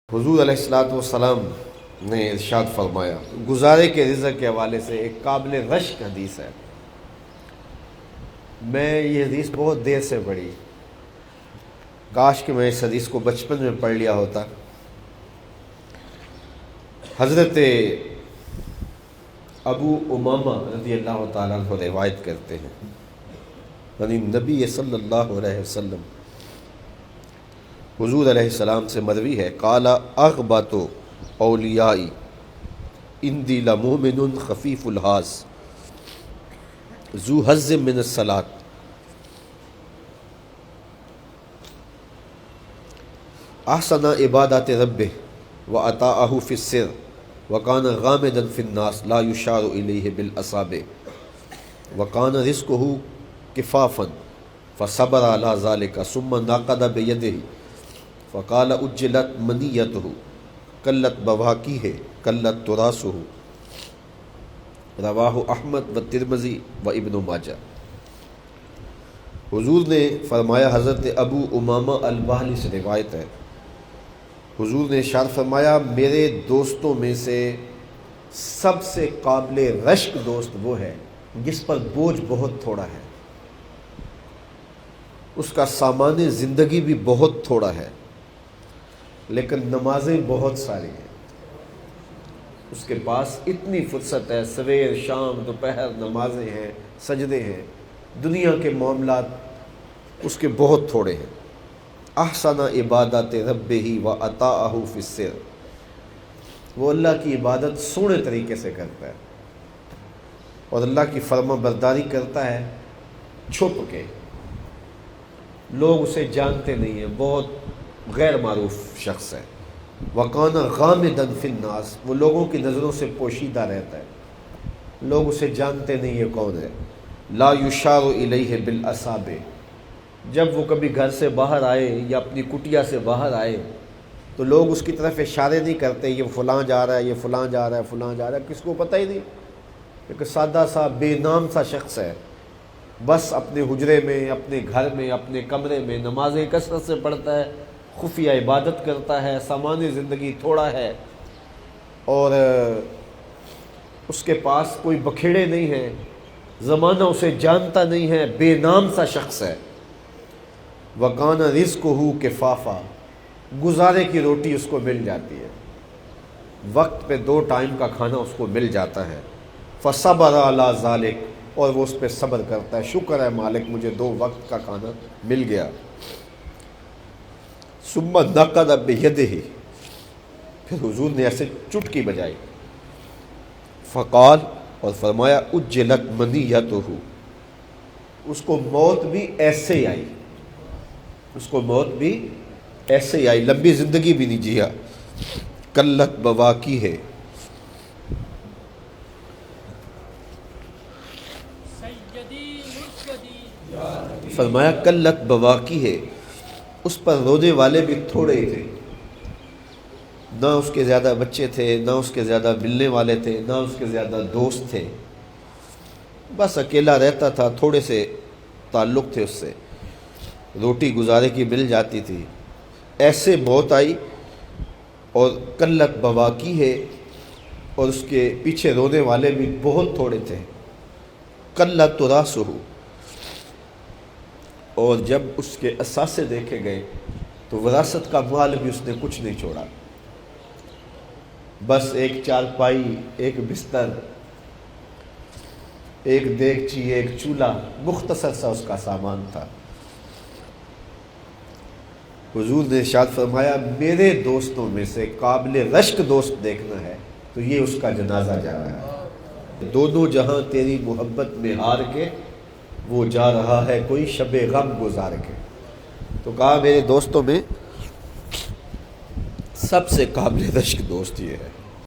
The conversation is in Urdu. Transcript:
حضور علیہ الصلوۃ والسلام نے ارشاد فرمایا، گزارے کے رزق کے حوالے سے ایک قابل رشک حدیث ہے۔ میں یہ حدیث بہت دیر سے پڑھی، کاش کہ میں اس حدیث کو بچپن میں پڑھ لیا ہوتا۔ حضرت ابو امامہ رضی اللہ تعالیٰ عنہ روایت کرتے ہیں، یعنی نبی صلی اللہ علیہ وسلم حضور علیہ السلام سے مروی ہے، قال اغبط اولیائی اندی لمؤمن خفیف الحاظ ذو حظ من الصلاۃ۔ احسن عبادات ربہ واطاعہ فی السر وکان غامدا فی الناس لا یشار الیہ بالاصابع وکان رزقہ کفافا فصبر علی ذلک ثم ناقض بیدہ فقال اجلت منیتہ قلت بواکیہ قلت تراثہ۔ رواہ احمد و ترمذی و ابن ماجہ۔ حضور نے فرمایا، حضرت ابو امامہ الباہلی سے روایت ہے، حضور نے ارشاد فرمایا، میرے دوستوں میں سے سب سے قابل رشک دوست وہ ہے جس پر بوجھ بہت تھوڑا ہے، اس کا سامان زندگی بھی بہت تھوڑا ہے، لیکن نمازیں بہت ساری ہیں، اس کے پاس اتنی فرصت ہے، سویر شام دوپہر نمازیں ہیں، سجدے ہیں، دنیا کے معاملات اس کے بہت تھوڑے ہیں۔ احسن عبادات ربہ واطاعہ فی السر، وہ اللہ کی عبادت سونے طریقے سے کرتا ہے اور اللہ کی فرما برداری کرتا ہے چھپ کے، لوگ اسے جانتے نہیں ہیں، بہت غیر معروف شخص ہے۔ وَقَانَ غَامِدًا فِي النَّاسِ، وہ لوگوں کی نظروں سے پوشیدہ رہتا ہے، لوگ اسے جانتے نہیں یہ کون ہے۔ لا یشار الیہ بالاصابع، جب وہ کبھی گھر سے باہر آئے یا اپنی کٹیا سے باہر آئے تو لوگ اس کی طرف اشارے نہیں کرتے، یہ فلاں جا رہا ہے، یہ فلاں جا رہا ہے، فلاں جا رہا ہے، کس کو پتہ ہی نہیں، ایک سادہ سا بے نام سا شخص ہے، بس اپنے حجرے میں، اپنے گھر میں، اپنے کمرے میں نمازیں کثرت سے پڑھتا ہے، خفیہ عبادت کرتا ہے، سامان زندگی تھوڑا ہے اور اس کے پاس کوئی بکھیڑے نہیں ہیں، زمانہ اسے جانتا نہیں ہے، بے نام سا شخص ہے۔ وَقَانَ رِزْقُهُ كِفَافًا، گزارے کی روٹی اس کو مل جاتی ہے، وقت پہ 2 ٹائم کا کھانا اس کو مل جاتا ہے۔ فَصَبَرَ عَلَى ذَلِكَ، اور وہ اس پہ صبر کرتا ہے، شکر ہے مالک مجھے 2 وقت کا کھانا مل گیا۔ ثم نقض بیدہ، پھر حضور نے ایسے چٹکی بجائی، فقال، اور فرمایا، اجلت منیتہ، اس کو موت بھی ایسے ہی آئی، اس کو موت بھی ایسے ہی آئی، لمبی زندگی بھی نہیں جیا۔ قلت بواکیہ، فرمایا قلت بواکیہ، اس پر رونے والے بھی تھوڑے ہی تھے، نہ اس کے زیادہ بچے تھے، نہ اس کے زیادہ ملنے والے تھے، نہ اس کے زیادہ دوست تھے، بس اکیلا رہتا تھا، تھوڑے سے تعلق تھے اس سے، روٹی گزارے کی مل جاتی تھی، ایسے موت آئی اور قلت بواکی ہے، اور اس کے پیچھے رونے والے بھی بہت تھوڑے تھے۔ قلت تراثہ، اور جب اس کے اثاثے دیکھے گئے تو وراثت کا مال بھی اس نے کچھ نہیں چھوڑا، بس ایک چارپائی، ایک بستر، ایک دیگچی، ایک چولہا، مختصر سا اس کا سامان تھا۔ حضور نے ارشاد فرمایا، میرے دوستوں میں سے قابل رشک دوست دیکھنا ہے تو یہ اس کا جنازہ جا رہا ہے، دونوں جہاں تیری محبت میں ہار کے وہ جا رہا ہے کوئی شب غم گزار کے۔ تو کہا میرے دوستوں میں سب سے قابل رشک دوست یہ ہے۔